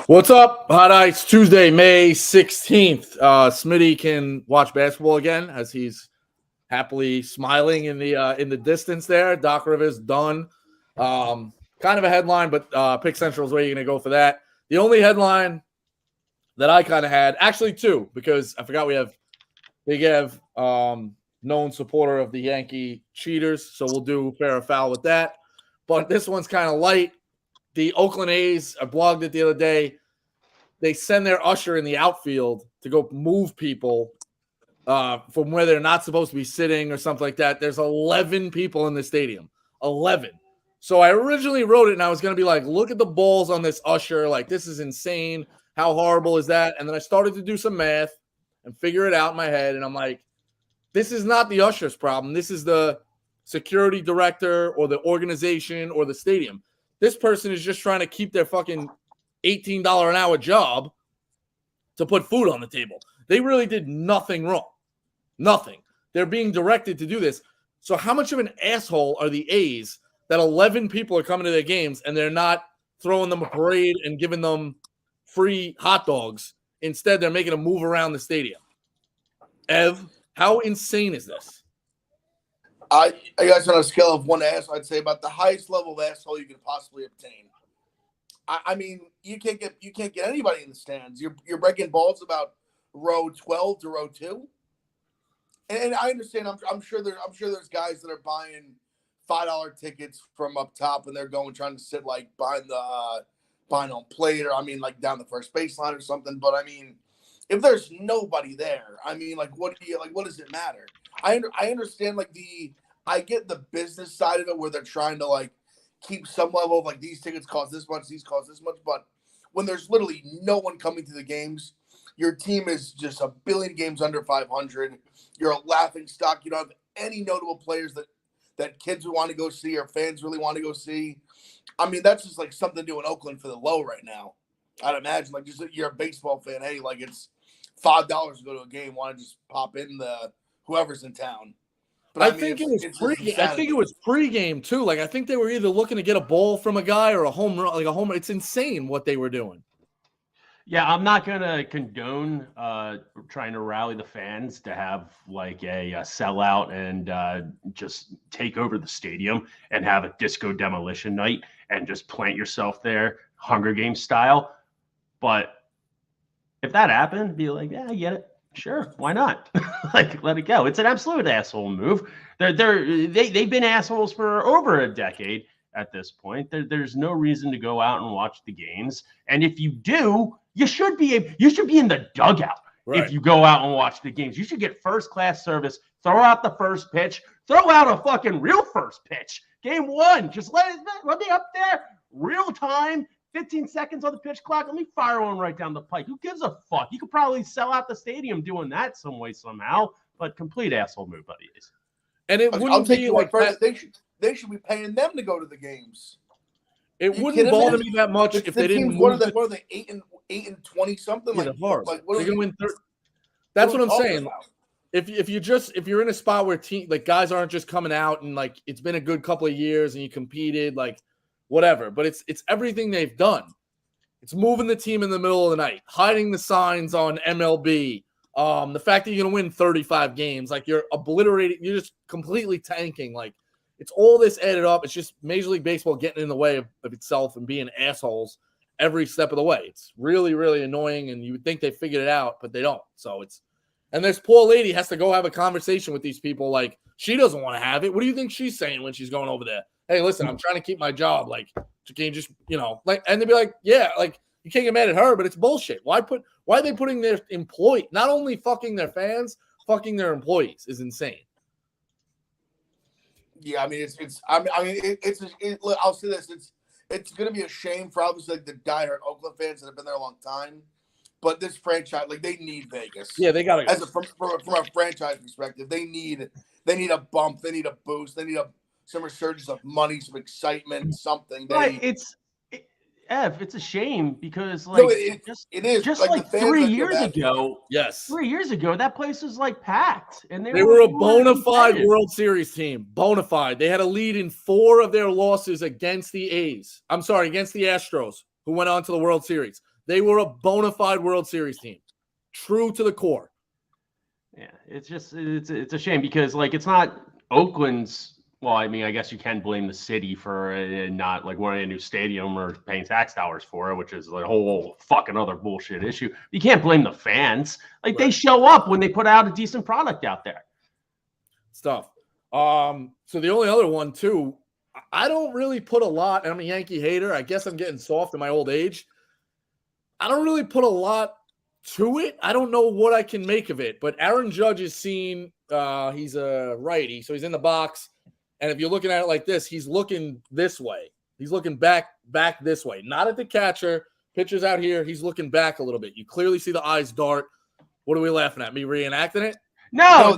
What's up, Hot Ice? Tuesday, May 16th. Smitty can watch basketball again as he's happily smiling in the distance there. Doc Rivers done. Kind of a headline, but Pick Central is where you're going to go for that. The only headline that I kind of had, actually two, because I forgot we have Big Ev, known supporter of the Yankee cheaters, so we'll do fair or foul with that. But this one's kind of light. The Oakland A's, I blogged it the other day, they send their usher in the outfield to go move people from where they're not supposed to be sitting or something like that. There's 11 people in the stadium. 11. So I originally wrote it, and I was going to be like, look at the balls on this usher. Like, this is insane. How horrible is that? And then I started to do some math and figure it out in my head, and I'm like, this is not the usher's problem. This is the security director or the organization or the stadium. This person is just trying to keep their fucking $18 an hour job to put food on the table. They really did nothing wrong. Nothing. They're being directed to do this. So how much of an asshole are the A's that 11 people are coming to their games and they're not throwing them a parade and giving them free hot dogs? Instead, they're making them move around the stadium. Ev, how insane is this? I guess on a scale of 1 to asshole, I'd say about the highest level of asshole you could possibly obtain. I mean, you can't get anybody in the stands. You're breaking balls about row 12 to row 2, and I understand. I'm sure there's guys that are buying $5 tickets from up top, and they're trying to sit like behind home plate, or I mean like down the first baseline or something. But I mean, if there's nobody there, I mean, like what does it matter? I understand I get the business side of it where they're trying to like keep some level of like these tickets cost this much, these cost this much, but when there's literally no one coming to the games, your team is just a billion games under 500. You're a laughing stock. You don't have any notable players that kids would want to go see or fans really want to go see. I mean, that's just like something to do in Oakland for the low right now. I'd imagine like just you're a baseball fan. Hey, like it's $5 to go to a game. Want to just pop in whoever's in town. But I think it was pre-game. I think it was pre-game too. Like I think they were either looking to get a ball from a guy or a home run, like a home run. It's insane what they were doing. Yeah, I'm not gonna condone trying to rally the fans to have like a sellout and just take over the stadium and have a disco demolition night and just plant yourself there, Hunger Games style. But if that happened, be like, yeah, I get it. Sure, why not? Like, let it go. It's an absolute asshole move. They've been assholes for over a decade at this point. There's no reason to go out and watch the games. And if you do, you should be in the dugout. Right. If you go out and watch the games. You should get first class service. Throw out the first pitch. Throw out a fucking real first pitch. Game one. Just let me up there. Real time. 15 seconds on the pitch clock. Let me fire one right down the pike. Who gives a fuck? You could probably sell out the stadium doing that some way, somehow. But complete asshole move, buddy. And it wouldn't be like that. They should be paying them to go to the games. It wouldn't bother me that much if they didn't. What are they 8 and 20 something? Yeah, like they're gonna win. That's what I'm saying. If you're in a spot where guys aren't just coming out and like it's been a good couple of years and you competed like. Whatever, but it's everything they've done. It's moving the team in the middle of the night, hiding the signs on MLB. The fact that you're going to win 35 games, like you're obliterating, you're just completely tanking. Like it's all this added up. It's just Major League Baseball getting in the way of itself and being assholes every step of the way. It's really, really annoying, and you would think they figured it out, but they don't. So and this poor lady has to go have a conversation with these people. Like she doesn't want to have it. What do you think she's saying when she's going over there? Hey, listen, I'm trying to keep my job. Like, can you just, and they'd be like, yeah, like you can't get mad at her, but it's bullshit. Why are they putting their employee, not only fucking their fans, fucking their employees is insane. Yeah, I mean, I'll say this. It's going to be a shame for obviously like the diehard Oakland fans that have been there a long time. But this franchise, like they need Vegas. Yeah, they got to. From a franchise perspective, they need a bump. They need a boost. They need some resurgence of money, some excitement, something. It's a shame because it is just like 3 years ago. Yes, 3 years ago, that place was like packed, and they were a bona fide World Series team. Bona fide. They had a lead in 4 of their losses against the A's. I'm sorry, against the Astros, who went on to the World Series. They were a bona fide World Series team, true to the core. Yeah, it's just it's a shame because like it's not Oakland's. Well, I mean, I guess you can blame the city for not like wanting a new stadium or paying tax dollars for it, which is a whole fucking other bullshit issue. You can't blame the fans. Like they show up when they put out a decent product out there. Stuff. So the only other one too, I don't really put a lot. And I'm a Yankee hater. I guess I'm getting soft in my old age. I don't really put a lot to it. I don't know what I can make of it. But Aaron Judge is seen. He's a righty, so he's in the box. And if you're looking at it like this, he's looking this way. He's looking back this way, not at the catcher. Pitcher's out here. He's looking back a little bit. You clearly see the eyes dart. What are we laughing at? Me reenacting it? No.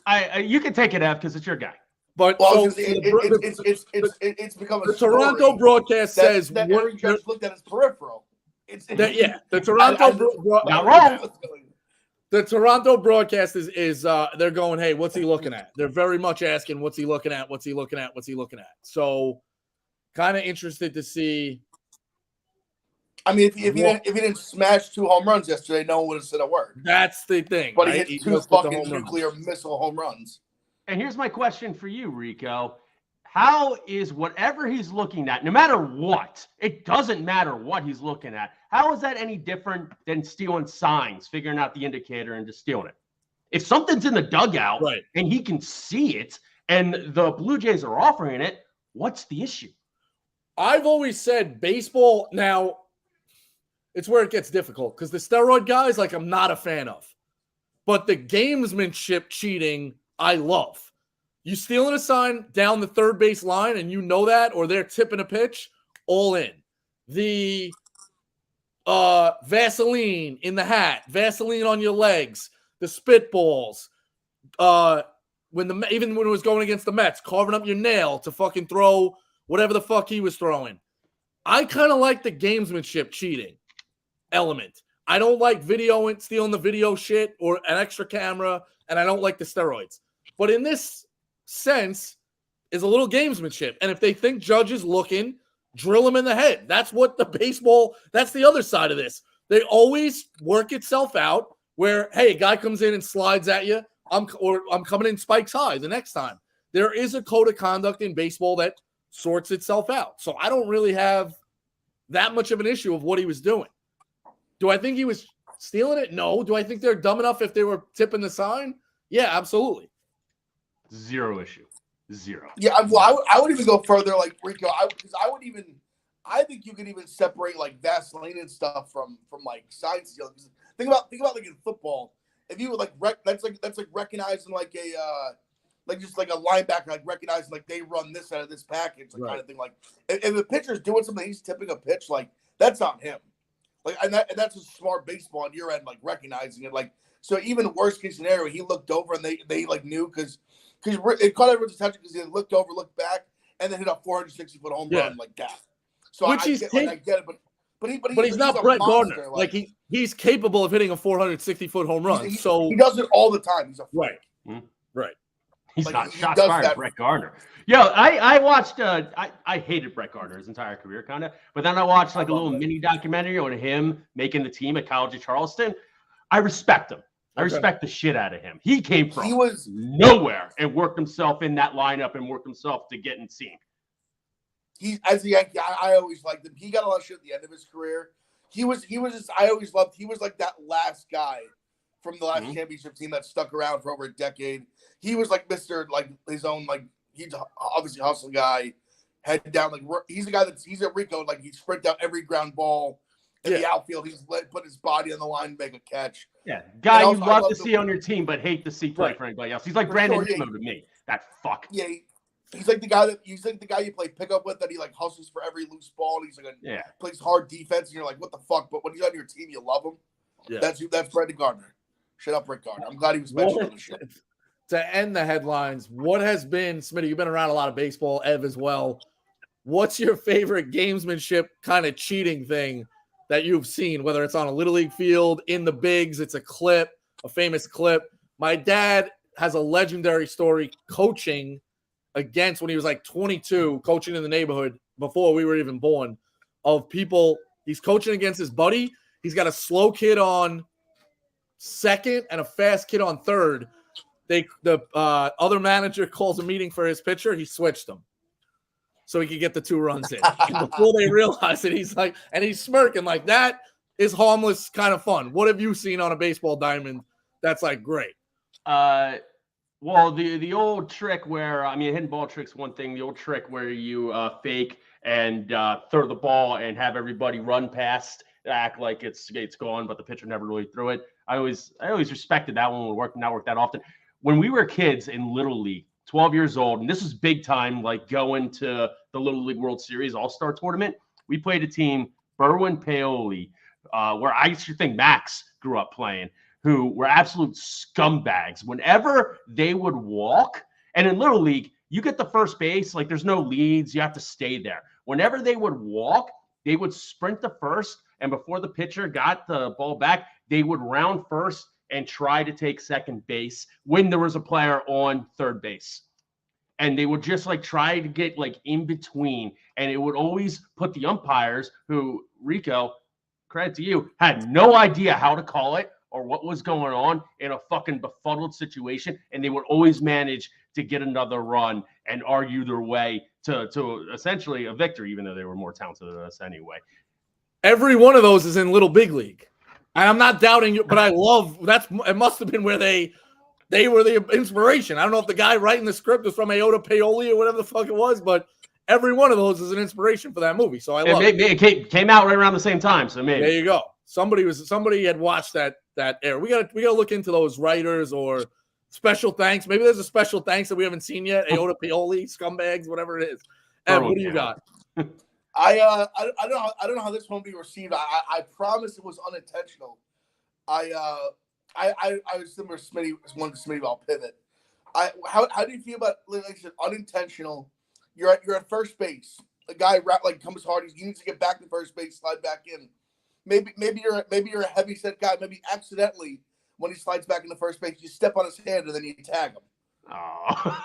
I you can take it F because it's your guy. But it's become a the Toronto broadcast says that Aaron Judge looked at his peripheral. The Toronto not wrong. The Toronto broadcast is they're going, hey, what's he looking at? They're very much asking, what's he looking at? What's he looking at? What's he looking at? So, kind of interested to see. I mean, if he didn't smash 2 home runs yesterday, no one would have said a word. That's the thing. But right? he hit 2 fucking nuclear missile home runs. And here's my question for you, Rico. How is whatever he's looking at, no matter what, it doesn't matter what he's looking at, how is that any different than stealing signs, figuring out the indicator and just stealing it? If something's in the dugout and he can see it and the Blue Jays are offering it, what's the issue? I've always said baseball, now it's where it gets difficult because the steroid guys, like I'm not a fan of. But the gamesmanship cheating, I love. You stealing a sign down the third base line and you know that, or they're tipping a pitch, all in. The Vaseline in the hat, Vaseline on your legs, the spitballs. Even when it was going against the Mets, carving up your nail to fucking throw whatever the fuck he was throwing. I kind of like the gamesmanship cheating element. I don't like stealing the video shit or an extra camera, and I don't like the steroids. But in this sense is a little gamesmanship. And if they think Judge is looking, drill him in the head. That's what that's the other side of this. They always work itself out where, hey, a guy comes in and slides at you. I'm coming in spikes high the next time. There is a code of conduct in baseball that sorts itself out. So I don't really have that much of an issue of what he was doing. Do I think he was stealing it? No. Do I think they're dumb enough if they were tipping the sign? Yeah, absolutely. Zero issue. Zero. Yeah, well, I would even go further, like Rico. I think you could even separate like Vaseline and stuff from like sign stealing. Think about like in football, if you would like that's like recognizing like a like just like a linebacker, like recognizing like they run this out of this package, like kind of thing. Like if the pitcher's doing something, he's tipping a pitch, like that's on him. Like and that's a smart baseball on your end, like recognizing it. Like so, even worst case scenario, he looked over and they like knew because it caught everyone's attention because he looked over, looked back, and then hit a 460-foot home run like that. So I get it, but he's not Brett Gardner. Like he's capable of hitting a 460-foot home run. So he does it all the time. He's a freak. Right. He's not shots fired, Brett Gardner. Yo, I watched. I hated Brett Gardner his entire career, kind of. But then I watched like a little mini documentary on him making the team at College of Charleston. I respect him. I respect the shit out of him. He came from nowhere and worked himself in that lineup and worked himself to getting seen. He as a Yankee, I always liked him. He got a lot of shit at the end of his career. He was just I always loved. He was like that last guy from the last championship team that stuck around for over a decade. He was like Mr. like his own like he's obviously a hustle guy, head down like he's a guy he's a Rico like he sprint down every ground ball. In the outfield, he's put his body on the line to make a catch. Yeah, guy you love to see on your team, but hate to see play for anybody else. He's like Brandon Nimmo to me. That fuck. Yeah, he's like the guy you play pickup with that he like hustles for every loose ball. And he's like plays hard defense, and you're like, what the fuck? But when he's on your team, you love him. Yeah, that's Brandon Gardner. Shut up, Rick Gardner. I'm glad he was mentioned on the show. To end the headlines, what has been Smitty? You've been around a lot of baseball, Ev as well. What's your favorite gamesmanship kind of cheating thing that you've seen, whether it's on a Little League field, in the bigs, it's a clip, a famous clip. My dad has a legendary story coaching against when he was like 22, coaching in the neighborhood before we were even born, of people He's coaching against his buddy. He's got a slow kid on second and a fast kid on third. The other manager calls a meeting for his pitcher. He switched him so he could get the 2 runs in. And before they realize it, he's like, and he's smirking like, that is harmless, kind of fun. What have you seen on a baseball diamond that's like great? Well, the old trick where, I mean, hitting ball trick's one thing. The old trick where you fake and throw the ball and have everybody run past, act like it's gone, but the pitcher never really threw it. I always respected that one. Not work that often. When we were kids in Little League, 12 years old, and this was big time, like going to the Little League World Series All-Star Tournament, we played a team, Berwyn Paoli, where I used to think Max grew up playing, who were absolute scumbags. Whenever they would walk, and in Little League, you get the first base, like there's no leads, you have to stay there. Whenever they would walk, they would sprint to first, and before the pitcher got the ball back, they would round first and try to take second base when there was a player on third base. And they would just like try to get like in between, and it would always put the umpires, who, Rico, credit to you, had no idea how to call it or what was going on, in a fucking befuddled situation, and they would always manage to get another run and argue their way to essentially a victory, even though they were more talented than us anyway. Every one of those is in Little Big League. And I'm not doubting you, but I love it must have been where they were the inspiration. I don't know if the guy writing the script was from Oakland Paoli or whatever the fuck it was, but every one of those is an inspiration for that movie. So I love it. It came out right around the same time, so maybe. There you go. Somebody had watched that era. We gotta look into those writers or special thanks. Maybe there's a special thanks that we haven't seen yet. Oakland Paoli, scumbags, whatever it is. Ed, what do you got? I don't know how this won't be received. I promise it was unintentional. I was similar to Smitty. One to Smitty about pivot. How do you feel about, like I said, unintentional? You're at first base. A guy like comes hard. He needs to get back to first base, slide back in. Maybe you're a heavy set guy. Maybe accidentally, when he slides back into first base, you step on his hand and then you tag him. Oh.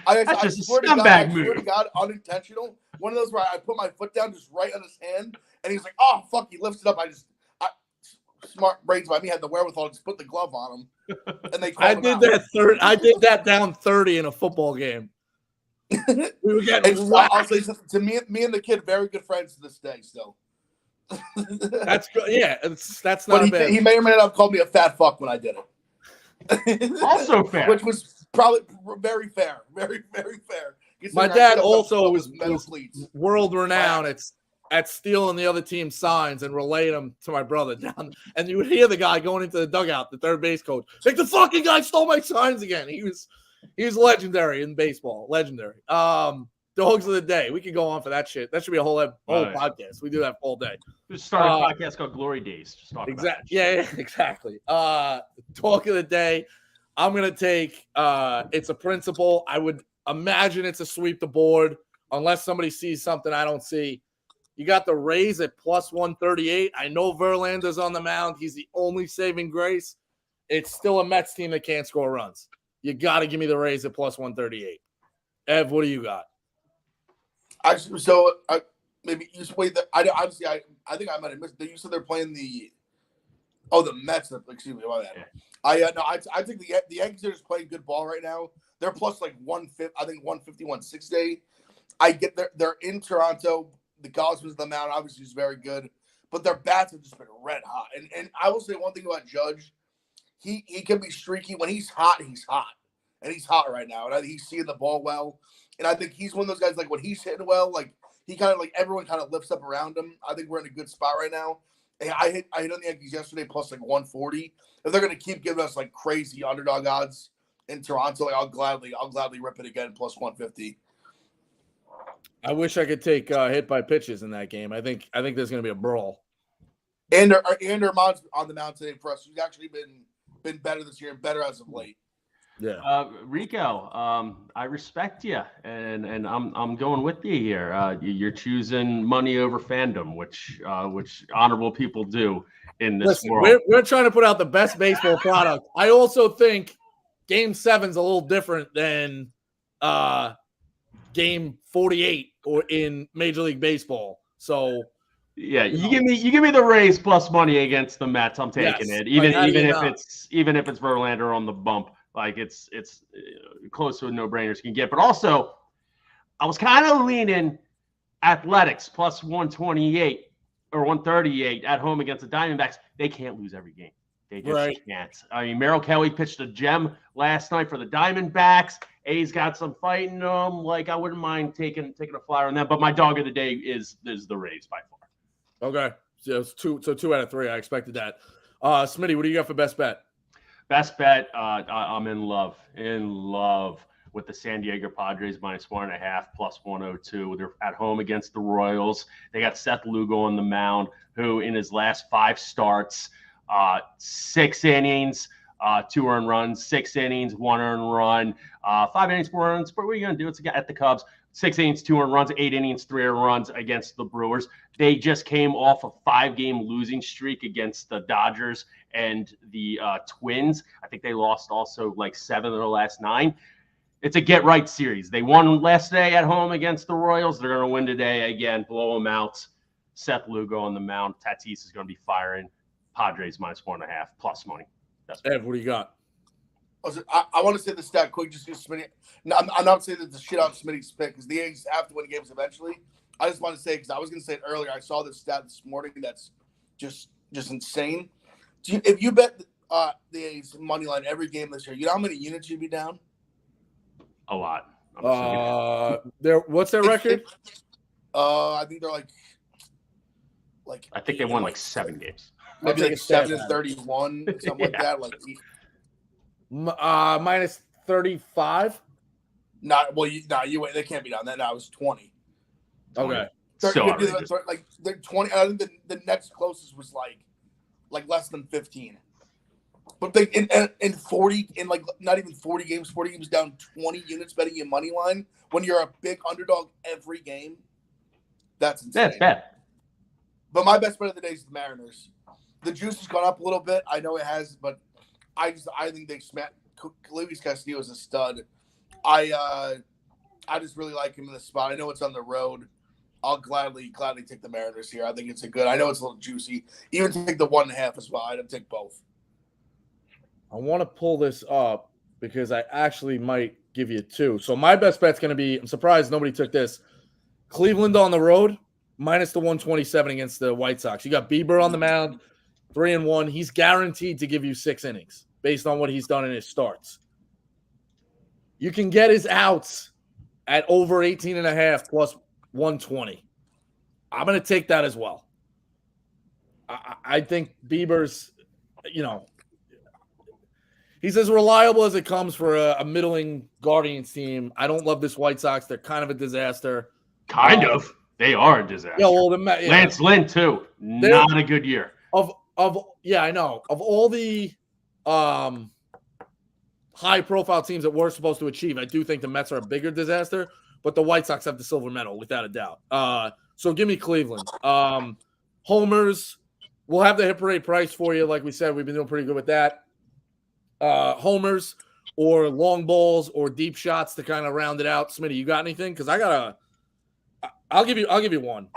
I just swear a scumbag move. I swear to God, unintentional. One of those where I put my foot down just right on his hand, and he's like, "Oh fuck!" He lifts it up. Smart brains by me had the wherewithal to just put the glove on him, and they. I did that down 30 in a football game. We were getting. I'll say something to me and the kid, very good friends to this day. Still. That's good. Yeah, that's not bad. He may or may not have called me a fat fuck when I did it. Also fair. Which was probably very fair. Very, very fair. My dad also was world renowned at stealing the other team's signs and relaying them to my brother down. And you would hear the guy going into the dugout, the third base coach, like, the fucking guy stole my signs again. He was legendary in baseball. Legendary. Dogs of the day. We could go on for that shit. That should be a whole podcast. We do that all day. Just start a podcast called Glory Days. Just talk about it. Yeah, exactly. Dog of the day. I'm gonna take it's a principle. I would imagine it's a sweep the board unless somebody sees something I don't see. You got the Rays at plus 138. I know Verlander's on the mound. He's the only saving grace. It's still a Mets team that can't score runs. You got to give me the Rays at plus 138. Ev, what do you got? Maybe you just wait. I think I might have missed. You said they're playing the Mets. Excuse me about that. I think the Yankees are just playing good ball right now. They're plus like 150. I think 150, 160. I get they're in Toronto. The Gosman's the mound obviously is very good, but their bats have just been red hot. And I will say one thing about Judge, he can be streaky when he's hot. He's hot, and he's hot right now. And I think he's seeing the ball well. And I think he's one of those guys, like when he's hitting well, like he kind of like everyone kind of lifts up around him. I think we're in a good spot right now. And I hit on the Yankees yesterday plus like 140. If they're going to keep giving us like crazy underdog odds in Toronto, like I'll gladly rip it again plus 150. I wish I could take hit by pitches in that game. I think there's going to be a brawl. And Armand's on the mound today for us. He's actually been better this year and better as of late. Yeah. Rico, I respect you, and I'm going with you here. You're choosing money over fandom, which honorable people do in this world. We're trying to put out the best baseball product. I also think Game 7's a little different than Game 48 or in Major League Baseball. So Yeah, You you give me the Rays plus money against the Mets. I'm taking Yes. it, even Like, even if it's Verlander on the bump. Like it's close to a no-brainer you can get. But also, I was kind of leaning Athletics plus 128 or 138 at home against the Diamondbacks. They can't lose every game. They just can't. I mean, Merrill Kelly pitched a gem last night for the Diamondbacks. A's got some fight in them. Like, I wouldn't mind taking a flyer on that. But my dog of the day is the Rays by far. Okay. So it's two out of three. I expected that. Smitty, what do you got for best bet? Best bet, I'm in love with the San Diego Padres minus 1.5 plus 102. They're at home against the Royals. They got Seth Lugo on the mound, who in his last 5 starts, 6 innings, 2 earned runs, 6 innings, 1 earned run, 5 innings, 4 runs. But what are you going to do? It's at the Cubs. 6 innings, 2 earned runs, 8 innings, 3 earned runs against the Brewers. They just came off a 5-game losing streak against the Dodgers and the Twins. I think they lost also like 7 of their last 9. It's a get-right series. They won last day at home against the Royals. They're going to win today again, blow them out. Seth Lugo on the mound. Tatis is going to be firing. Padres minus 1.5 plus money. Ev, what do you got? I want to say the stat quick, just because Smitty. No, I'm not saying that the shit out Smitty's pick because the A's have to win games eventually. I just want to say, because I was going to say it earlier, I saw this stat this morning that's just insane. If you bet the A's money line every game this year, you know how many units you'd be down? A lot. What's their record? I think they're like. I think they won like 7 games. Maybe like 7-31, something like that. Like minus 35. They can't be down that. Now it's 20. Okay. Like they're 20. I think the next closest was like less than 15. But they in 40 in like not even 40 games down 20 units betting your money line when you're a big underdog every game. That's insane. That's bad. But my best bet of the day is the Mariners. The juice has gone up a little bit. I know it has, but I think they smacked. Luis Castillo is a stud. I just really like him in the spot. I know it's on the road. I'll gladly take the Mariners here. I think it's I know it's a little juicy. Even take the 1.5 as well. I'd take both. I want to pull this up because I actually might give you 2. So my best bet's going to be, I'm surprised nobody took this, Cleveland on the road, minus the 127 against the White Sox. You got Bieber on the mound, 3-1. He's guaranteed to give you 6 innings based on what he's done in his starts. You can get his outs at over 18.5 plus 120. I'm going to take that as well. I think Bieber's, he's as reliable as it comes for a middling Guardians team. I don't love this White Sox. They're kind of a disaster. Kind of. They are a disaster. Yeah, well, Lance Lynn, too. Not a good year. I know. Of all the high-profile teams that we're supposed to achieve, I do think the Mets are a bigger disaster, but the White Sox have the silver medal, without a doubt. So give me Cleveland. Homers, we'll have the hit parade price for you. Like we said, we've been doing pretty good with that. Homers or long balls or deep shots to kind of round it out. Smitty, you got anything? Because I'll give you one.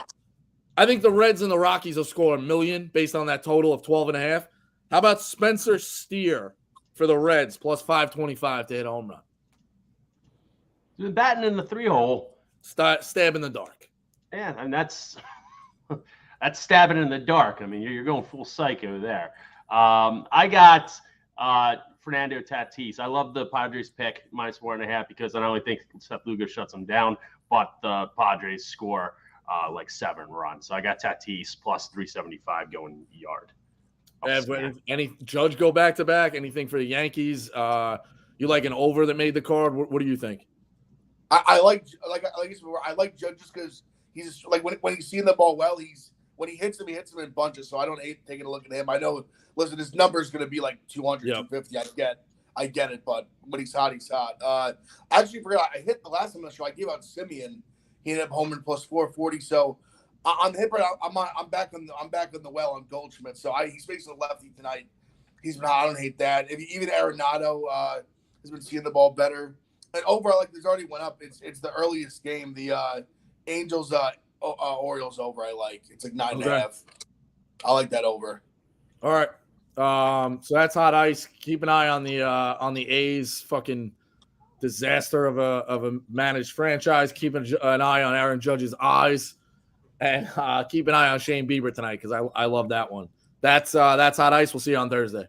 I think the Reds and the Rockies will score 1 million based on that total of 12.5. How about Spencer Steer for the Reds plus 525 to hit a home run? He's been batting in the 3-hole. Stab in the dark. Yeah, and that's stabbing in the dark. I mean, you're going full psycho there. I got Fernando Tatis. I love the Padres pick minus 4.5 because I not only think Seth Lugo shuts them down, but the Padres score like 7 runs. So I got Tatis plus 375 going yard. Any Judge go back to back? Anything for the Yankees? You like an over that made the card? What do you think? I like Judge just because he's just, like when he's seeing the ball well, when he hits him in bunches. So I don't hate taking a look at him. I know, listen, his number is going to be like 200, 250. I get it, but when he's hot, he's hot. I actually forgot. I hit the last time on the show. I gave out Simeon. He ended up homering plus 440. So on the hit rate, I'm back on the well on Goldschmidt. So he's facing a lefty tonight. He's been hot. I don't hate that. Even Arenado has been seeing the ball better. And overall, like there's already went up. It's the earliest game. The Angels Orioles over. I like it's like 9.5. Okay. I like that over. All right. So that's hot ice. Keep an eye on the A's fucking disaster of a managed franchise. Keep an eye on Aaron Judge's eyes, and keep an eye on Shane Bieber tonight because I love that one. That's hot ice. We'll see you on Thursday.